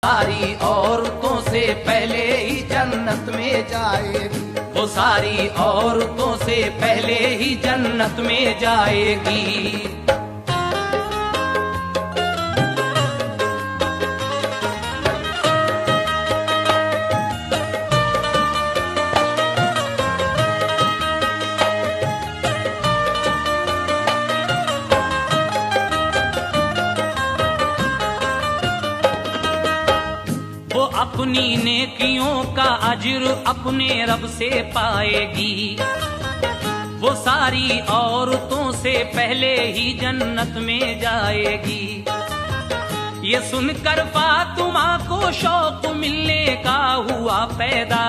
सारी औरतों से पहले ही जन्नत में जाएगी, वो सारी औरतों से पहले ही जन्नत में जाएगी। वो अपनी नेकियों का अज्र अपने रब से पाएगी, वो सारी औरतों से पहले ही जन्नत में जाएगी। ये सुनकर फातिमा को शौक मिलने का हुआ पैदा,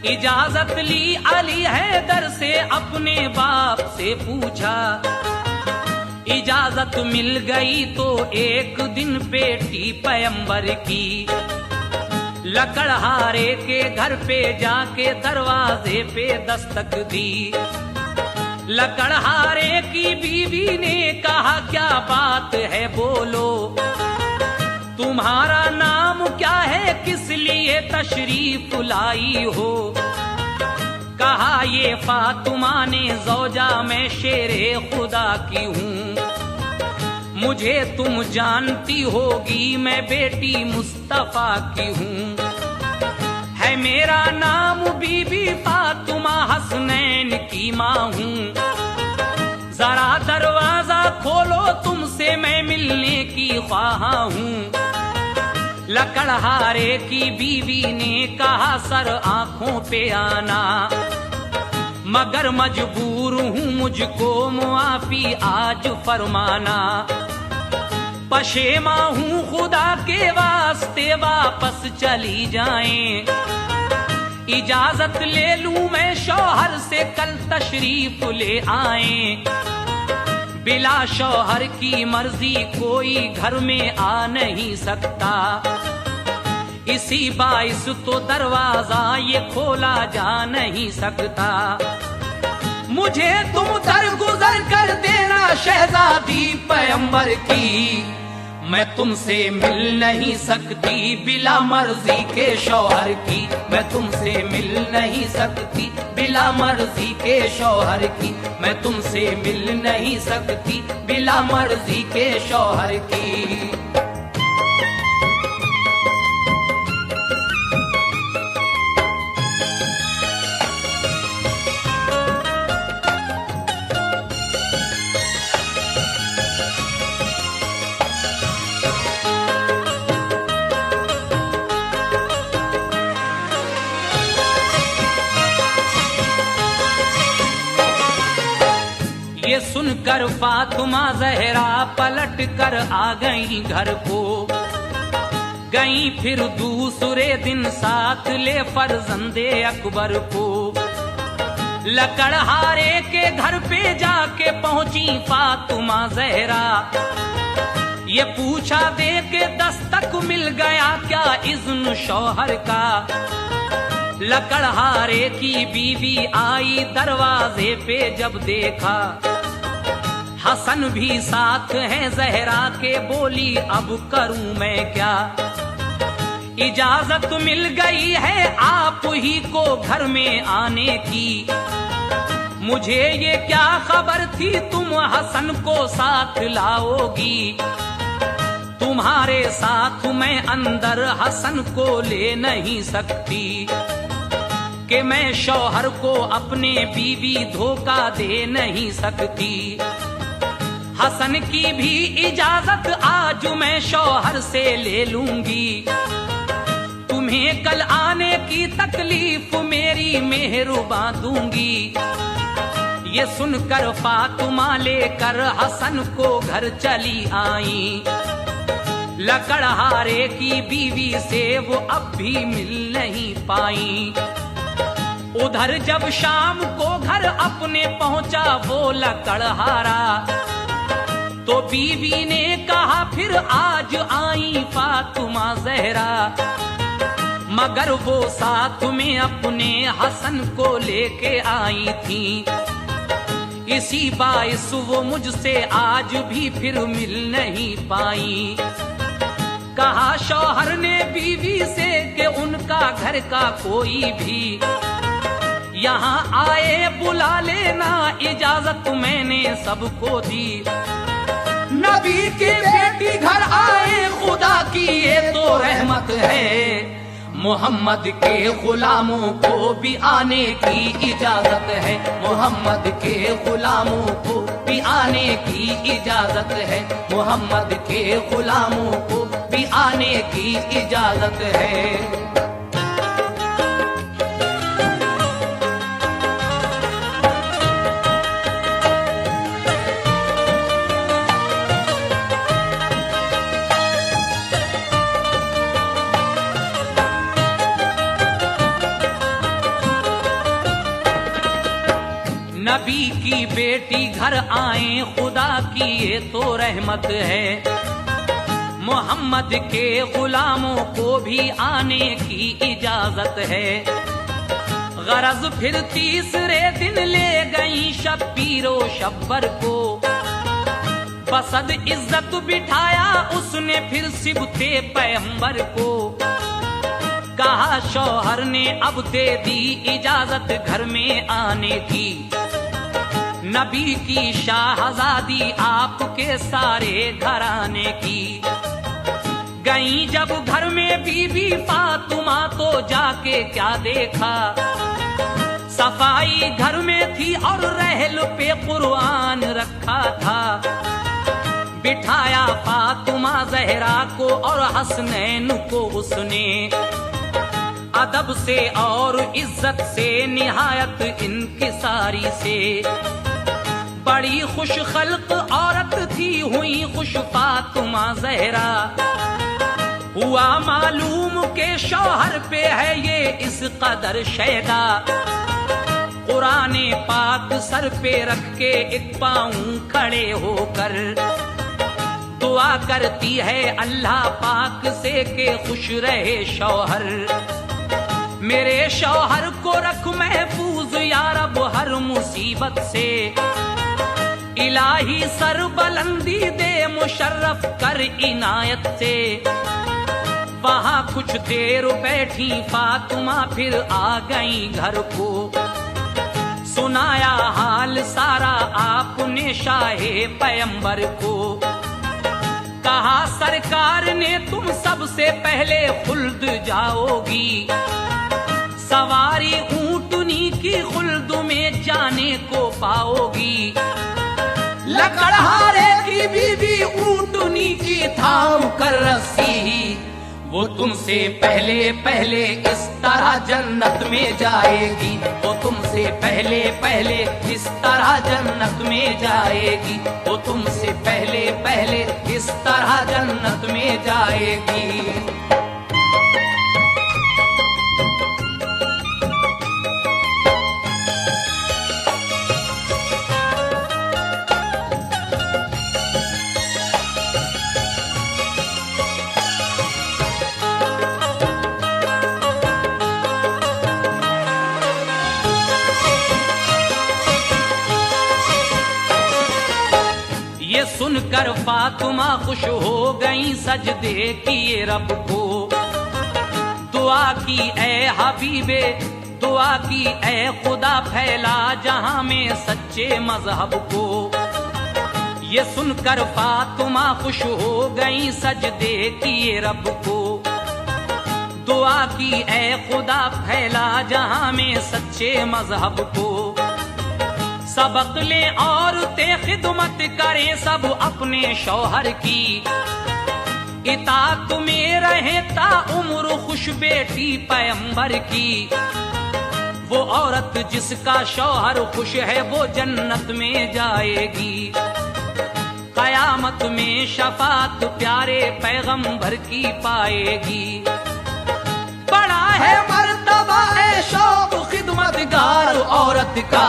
इजाजत ली अली हैदर से अपने बाप से पूछा। इजाजत मिल गई तो एक दिन बेटी पैगंबर की लकड़हारे के घर पे जाके दरवाजे पे दस्तक दी। लकड़हारे की बीवी ने कहा क्या बात है बोलो, तुम्हारा नाम क्या है, किस लिए तशरीफ लाई हो। कहा ये फातिमा ने ज़ौजा मैं शेरे खुदा की हूँ, मुझे तुम जानती होगी मैं बेटी मुस्तफा की हूँ। है मेरा नाम बीबी फातिमा हसनैन की माँ हूँ, जरा दरवाजा खोलो तुमसे मैं मिलने की ख्वाहा हूँ। लकड़हारे की बीवी ने कहा सर आंखों पे आना, मगर मजबूर हूँ मुझको मुआफी आज फरमाना। पशेमा हूँ खुदा के वास्ते वापस चली जाएं, इजाजत ले लूं मैं शौहर से कल तशरीफ ले आएं। बिला शौहर की मर्जी कोई घर में आ नहीं सकता, इसी बाइस तो दरवाजा ये खोला जा नहीं सकता। मुझे तुम दरगुजर कर देना शहजादी पैगंबर की, मैं तुमसे मिल नहीं सकती बिला मर्जी के शौहर की। मैं तुमसे मिल नहीं सकती बिला मर्जी के शौहर की, मैं तुमसे मिल नहीं सकती बिला मर्जी के शौहर की। ये सुनकर फातिमा ज़हरा पलट कर आ गई घर को, गई फिर दूसरे दिन साथ ले फर्जंदे अकबर को। लकड़हारे के घर पे जाके पहुंची फातिमा ज़हरा, ये पूछा दे के दस्तक मिल गया क्या इज़्न शौहर का। लकड़हारे की बीवी आई दरवाजे पे जब देखा, हसन भी साथ है ज़हरा के, बोली अब करूं मैं क्या। इजाजत मिल गई है आप ही को घर में आने की, मुझे ये क्या खबर थी तुम हसन को साथ लाओगी। तुम्हारे साथ मैं अंदर हसन को ले नहीं सकती, कि मैं शौहर को अपने बीवी धोखा दे नहीं सकती। हसन की भी इजाजत आज मैं शौहर से ले लूंगी, तुम्हें कल आने की तकलीफ मेरी मेहरबां दूंगी। ये सुनकर फातिमा लेकर हसन को घर चली आई, लकड़हारे की बीवी से वो अब भी मिल नहीं पाई। उधर जब शाम को घर अपने पहुंचा वो लकड़हारा, तो बीवी ने कहा फिर आज आई फातिमा ज़हरा, मगर वो साथ में अपने हसन को लेके आई थी। इसी बाइस वो मुझसे आज भी फिर मिल नहीं पाई। कहा शौहर ने बीवी से कि उनका घर का कोई भी यहाँ आए बुला लेना, इजाजत मैंने सबको दी। नबी की बेटी घर आए, खुदा की ये तो रहमत है। मोहम्मद के गुलामों को भी आने की इजाजत है, मोहम्मद के गुलामों को भी आने की इजाजत है, मोहम्मद के गुलामों को भी आने की इजाजत है। नबी की बेटी घर आए, खुदा की ये तो रहमत है। मोहम्मद के गुलामों को भी आने की इजाजत है। गरज फिर तीसरे दिन ले गई शब्बीरो शब्बर को, बसद इज्जत बिठाया उसने फिर सिबते पैगंबर को। कहा शौहर ने अब दे दी इजाजत घर में आने की, नबी की शाहजादी आपके सारे घराने की। गई जब घर में बीबी फातिमा तो जाके क्या देखा, सफाई घर में थी और रहल पे कुरान रखा था। बिठाया फातिमा जहरा को और हसनैन को उसने, अदब से और इज्जत से निहायत इंकिसारी से। बड़ी खुश खल्क औरत थी, हुई खुश फातिमा जहरा। हुआ मालूम के शौहर पे है ये इस कदर शैदा। कुराने पाक सर पे रख के एक पाँव खड़े होकर दुआ करती है अल्लाह पाक से के खुश रहे शौहर। मेरे शौहर को रख महफूज या रब हर मुसीबत से। इलाही सर बुलंदी दे मुशर्रफ कर इनायत से। वहाँ कुछ देर बैठी फातिमा फिर आ गई घर को। सुनाया हाल सारा आपने शाहे पैगंबर को। कहा सरकार ने तुम सबसे पहले खुल्द जाओगी। सवारी ऊंटनी की खुल्द में जाने को पाओगी। लकड़हारे की बीवी ऊंटनी की थाम कर रस्सी, वो तुमसे पहले पहले इस तरह जन्नत में जाएगी। वो तुमसे पहले पहले इस तरह जन्नत में जाएगी। वो तुमसे पहले पहले इस तरह जन्नत में जाएगी। ये सुनकर फातिमा खुश हो गई, सजदे किए रब को। दुआ की ए हबीबे, दुआ की ए खुदा, फैला जहां में सच्चे मजहब को। ये सुनकर फातिमा खुश हो गई, सजदे किए रब को। दुआ की ए खुदा, फैला जहां में सच्चे मजहब को। सबक ले औरतें खिदमत करें सब अपने शौहर की। इताअत में रहे ता उम्र खुश बेटी पैगंबर की। वो औरत जिसका शौहर खुश है वो जन्नत में जाएगी। कयामत में शफात प्यारे पैगंबर की पाएगी। बड़ा है मर्तबा है शौक खिदमतगार औरत का।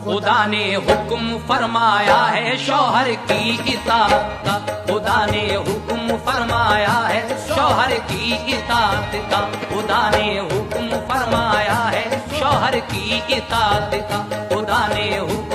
खुदा ने हुक्म फरमाया है शौहर की इताअत का। खुदा ने हुक्म फरमाया है शौहर की इताअत का। खुदा ने हुक्म फरमाया है शौहर की इताअत का। खुदा ने हुक्म